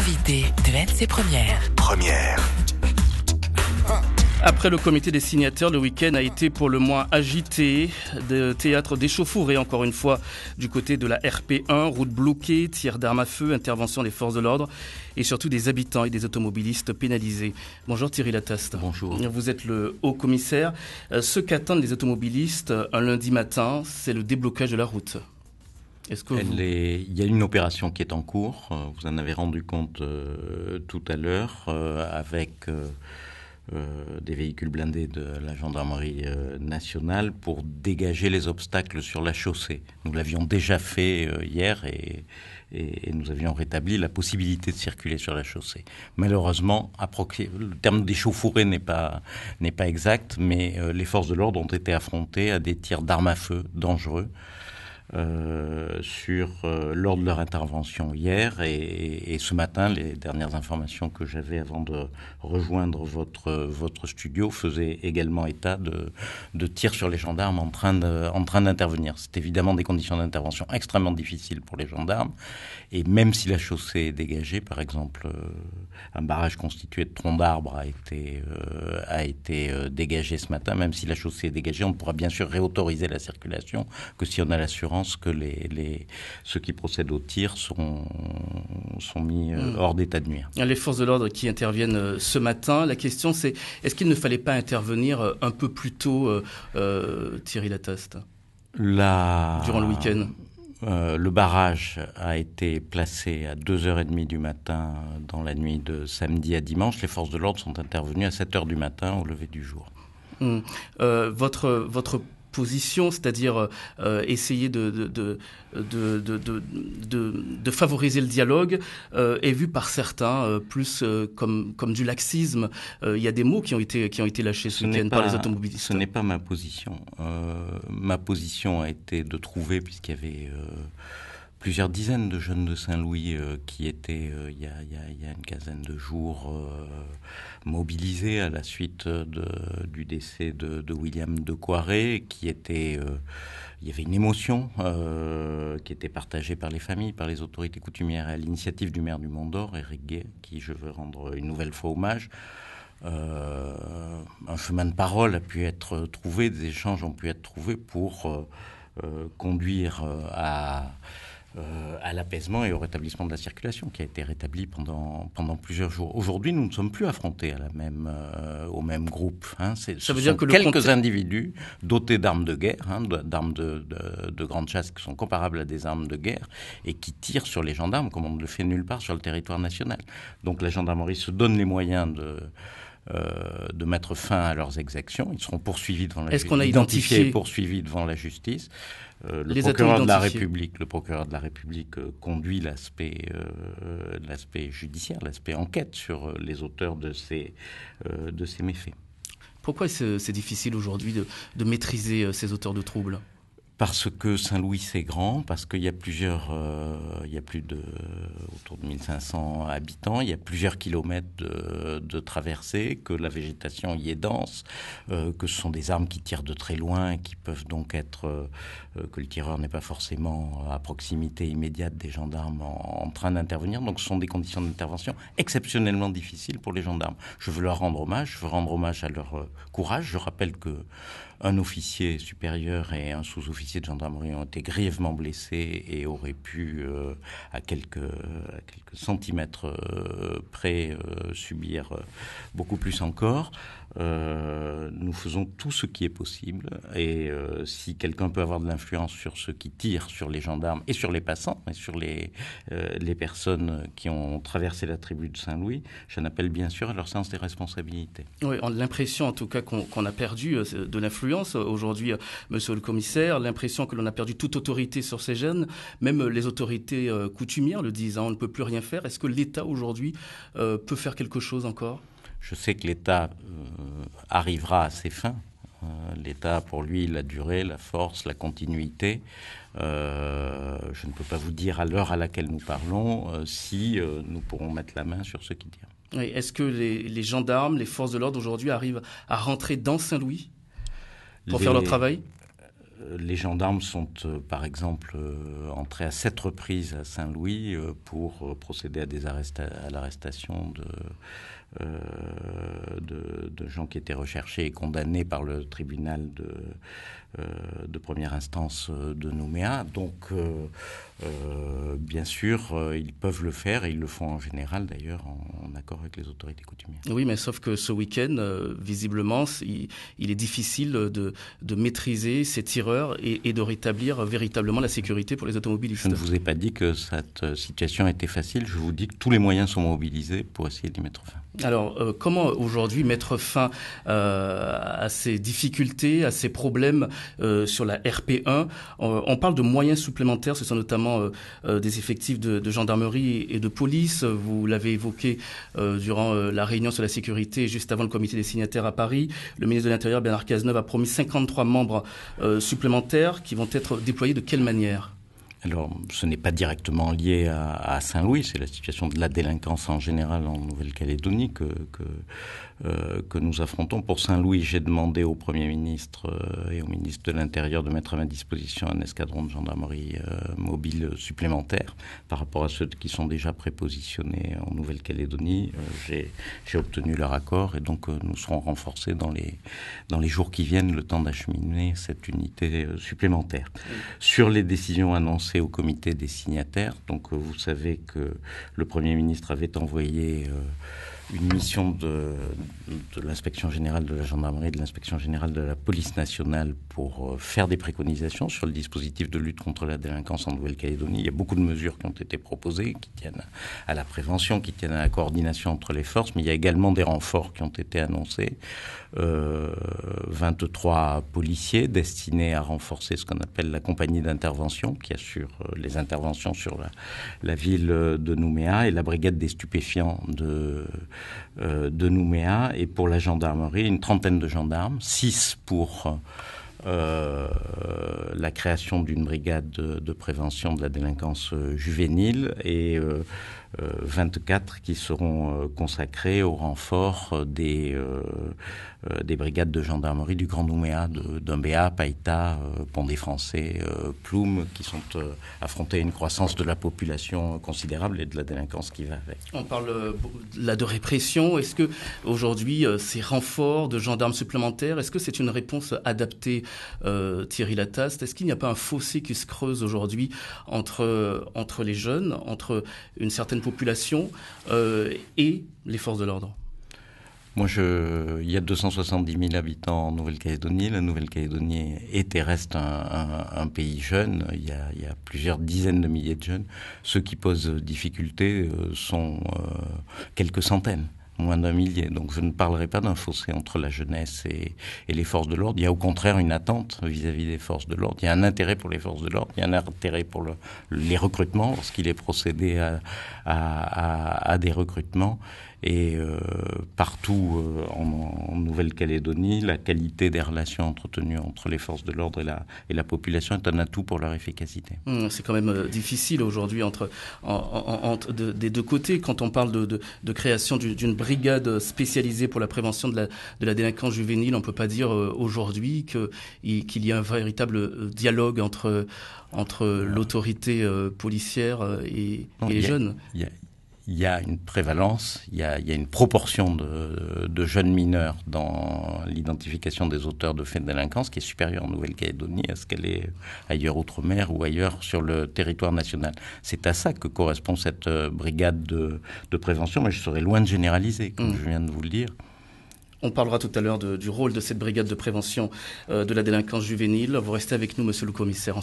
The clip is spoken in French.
L'invité de RC Première. Après le comité des signataires, le week-end a été pour le moins agité. De théâtre d'échauffourée, encore une fois, du côté de la RP1, route bloquée, tirs d'armes à feu, intervention des forces de l'ordre et surtout des habitants et des automobilistes pénalisés. Bonjour Thierry Lataste. Bonjour. Vous êtes le haut commissaire. Ce qu'attendent les automobilistes un lundi matin, c'est le déblocage de la route. Il y a une opération qui est en cours. Vous en avez rendu compte tout à l'heure avec des véhicules blindés de la gendarmerie nationale pour dégager les obstacles sur la chaussée. Nous l'avions déjà fait hier et nous avions rétabli la possibilité de circuler sur la chaussée. Malheureusement, le terme d'échauffourée n'est pas exact, mais les forces de l'ordre ont été affrontées à des tirs d'armes à feu dangereux lors de leur intervention hier et ce matin, les dernières informations que j'avais avant de rejoindre votre studio faisaient également état de tirs sur les gendarmes en train d'intervenir. C'est évidemment des conditions d'intervention extrêmement difficiles pour les gendarmes et même si la chaussée est dégagée, par exemple, un barrage constitué de troncs d'arbres a été dégagé ce matin, même si la chaussée est dégagée, on ne pourra bien sûr réautoriser la circulation que si on a l'assurance que ceux qui procèdent au tir sont mis hors d'état de nuire. Les forces de l'ordre qui interviennent ce matin, la question c'est, est-ce qu'il ne fallait pas intervenir un peu plus tôt, Thierry Lataste, durant le week-end? Le barrage a été placé à 2h30 du matin dans la nuit de samedi à dimanche. Les forces de l'ordre sont intervenues à 7h du matin au lever du jour. Votre position, c'est-à-dire essayer de favoriser le dialogue, est vue par certains plus comme du laxisme. Il y a des mots qui ont été lâchés ce week-end par les automobilistes. Ce n'est pas ma position. Ma position a été de trouver, puisqu'il y avait plusieurs dizaines de jeunes de Saint-Louis qui étaient, il y a une quinzaine de jours, mobilisés à la suite du décès de William de Coiré, il y avait une émotion qui était partagée par les familles, par les autorités coutumières, à l'initiative du maire du Mont-d'Or, Éric Gay, qui je veux rendre une nouvelle fois hommage. Un chemin de parole a pu être trouvé, des échanges ont pu être trouvés pour conduire à l'apaisement et au rétablissement de la circulation qui a été rétabli pendant plusieurs jours. Aujourd'hui, nous ne sommes plus affrontés au même groupe. Ça veut dire que quelques individus dotés d'armes de guerre, d'armes de grande chasse qui sont comparables à des armes de guerre et qui tirent sur les gendarmes comme on ne le fait nulle part sur le territoire national. Donc la gendarmerie se donne les moyens de mettre fin à leurs exactions. Ils seront poursuivis devant la justice. Est-ce qu'on a identifié et poursuivis devant la justice. Le procureur de la République conduit l'aspect judiciaire, l'aspect enquête sur les auteurs de ces méfaits. Pourquoi c'est difficile aujourd'hui de maîtriser ces auteurs de troubles ? Parce que Saint-Louis c'est grand, parce qu'il y a autour de 1500 habitants, il y a plusieurs kilomètres de traversées, que la végétation y est dense, que ce sont des armes qui tirent de très loin, qui peuvent donc que le tireur n'est pas forcément à proximité immédiate des gendarmes en train d'intervenir. Donc ce sont des conditions d'intervention exceptionnellement difficiles pour les gendarmes. Je veux leur rendre hommage, à leur courage. Je rappelle que un officier supérieur et un sous-officier de gendarmerie ont été grièvement blessés et auraient pu, à quelques centimètres près, subir beaucoup plus encore. Nous faisons tout ce qui est possible et si quelqu'un peut avoir de l'influence sur ceux qui tirent sur les gendarmes et sur les passants et sur les personnes qui ont traversé la tribu de Saint-Louis, j'en appelle bien sûr à leur sens des responsabilités. Oui, on a l'impression en tout cas qu'on a perdu de l'influence aujourd'hui, monsieur le commissaire, l'impression que l'on a perdu toute autorité sur ces jeunes, même les autorités coutumières le disent, on ne peut plus rien faire. Est-ce que l'État aujourd'hui peut faire quelque chose encore ? Je sais que l'État arrivera à ses fins. L'État, pour lui, la durée, la force, la continuité. Je ne peux pas vous dire à l'heure à laquelle nous parlons si nous pourrons mettre la main sur ce qui tient. Oui, est-ce que les gendarmes, les forces de l'ordre aujourd'hui arrivent à rentrer dans Saint-Louis pour faire leur travail ? Les gendarmes sont, par exemple, entrés à 7 reprises à Saint-Louis pour procéder à l'arrestation de gens qui étaient recherchés et condamnés par le tribunal de première instance de Nouméa. Donc, bien sûr, ils peuvent le faire et ils le font en général, d'ailleurs, en accord avec les autorités coutumières. Oui, mais sauf que ce week-end, visiblement, il est difficile de maîtriser ces tireurs et de rétablir véritablement la sécurité pour les automobilistes. Je ne vous ai pas dit que cette situation était facile. Je vous dis que tous les moyens sont mobilisés pour essayer d'y mettre fin. Alors, comment aujourd'hui mettre fin à ces difficultés, à ces problèmes sur la RP1 ? On parle de moyens supplémentaires, ce sont notamment des effectifs de gendarmerie et de police. Vous l'avez évoqué durant la réunion sur la sécurité juste avant le comité des signataires à Paris. Le ministre de l'Intérieur, Bernard Cazeneuve, a promis 53 membres supplémentaires qui vont être déployés de quelle manière ? Alors, ce n'est pas directement lié à Saint-Louis, c'est la situation de la délinquance en général en Nouvelle-Calédonie que nous affrontons. Pour Saint-Louis, j'ai demandé au Premier ministre et au ministre de l'Intérieur de mettre à ma disposition un escadron de gendarmerie mobile supplémentaire par rapport à ceux qui sont déjà prépositionnés en Nouvelle-Calédonie. J'ai obtenu leur accord et donc nous serons renforcés dans les jours qui viennent, le temps d'acheminer cette unité supplémentaire. Sur les décisions annoncées au comité des signataires, donc vous savez que le Premier ministre avait envoyé une mission de l'inspection générale de la gendarmerie et de l'inspection générale de la police nationale pour faire des préconisations sur le dispositif de lutte contre la délinquance en Nouvelle-Calédonie. Il y a beaucoup de mesures qui ont été proposées, qui tiennent à la prévention, qui tiennent à la coordination entre les forces, mais il y a également des renforts qui ont été annoncés. 23 policiers destinés à renforcer ce qu'on appelle la compagnie d'intervention, qui assure les interventions sur la ville de Nouméa, et la brigade des stupéfiants de Nouméa, et pour la gendarmerie, une trentaine de gendarmes, 6 pour la création d'une brigade de prévention de la délinquance juvénile et 24 qui seront consacrés au renfort des brigades de gendarmerie du Grand Nouméa, d'Umbéa, Païta, Pont des Français, Ploum, qui sont affrontés à une croissance de la population considérable et de la délinquance qui va avec. On parle là de répression. Est-ce que aujourd'hui ces renforts de gendarmes supplémentaires, est-ce que c'est une réponse adaptée, Thierry Lataste ? Est-ce qu'il n'y a pas un fossé qui se creuse aujourd'hui entre les jeunes, entre une certaine population et les forces de l'ordre ? Moi, il y a 270 000 habitants en Nouvelle-Calédonie. La Nouvelle-Calédonie est et reste un pays jeune. Il y a plusieurs dizaines de milliers de jeunes. Ceux qui posent difficulté sont quelques centaines, moins d'un millier. Donc je ne parlerai pas d'un fossé entre la jeunesse et les forces de l'ordre. Il y a au contraire une attente vis-à-vis des forces de l'ordre. Il y a un intérêt pour les forces de l'ordre. Il y a un intérêt pour les recrutements, lorsqu'il est procédé à des recrutements. Et partout en Nouvelle-Calédonie, la qualité des relations entretenues entre les forces de l'ordre et la population est un atout pour leur efficacité. C'est quand même difficile aujourd'hui des deux côtés. Quand on parle de création d'une brigade spécialisée pour la prévention de la délinquance juvénile, on ne peut pas dire aujourd'hui qu'il y a un véritable dialogue entre l'autorité policière et les jeunes. Il y a une prévalence, il y a une proportion de jeunes mineurs dans l'identification des auteurs de faits de délinquance qui est supérieure en Nouvelle-Calédonie à ce qu'elle est ailleurs outre-mer ou ailleurs sur le territoire national. C'est à ça que correspond cette brigade de prévention, mais je serais loin de généraliser, comme je viens de vous le dire. On parlera tout à l'heure du rôle de cette brigade de prévention de la délinquance juvénile. Vous restez avec nous, monsieur le commissaire.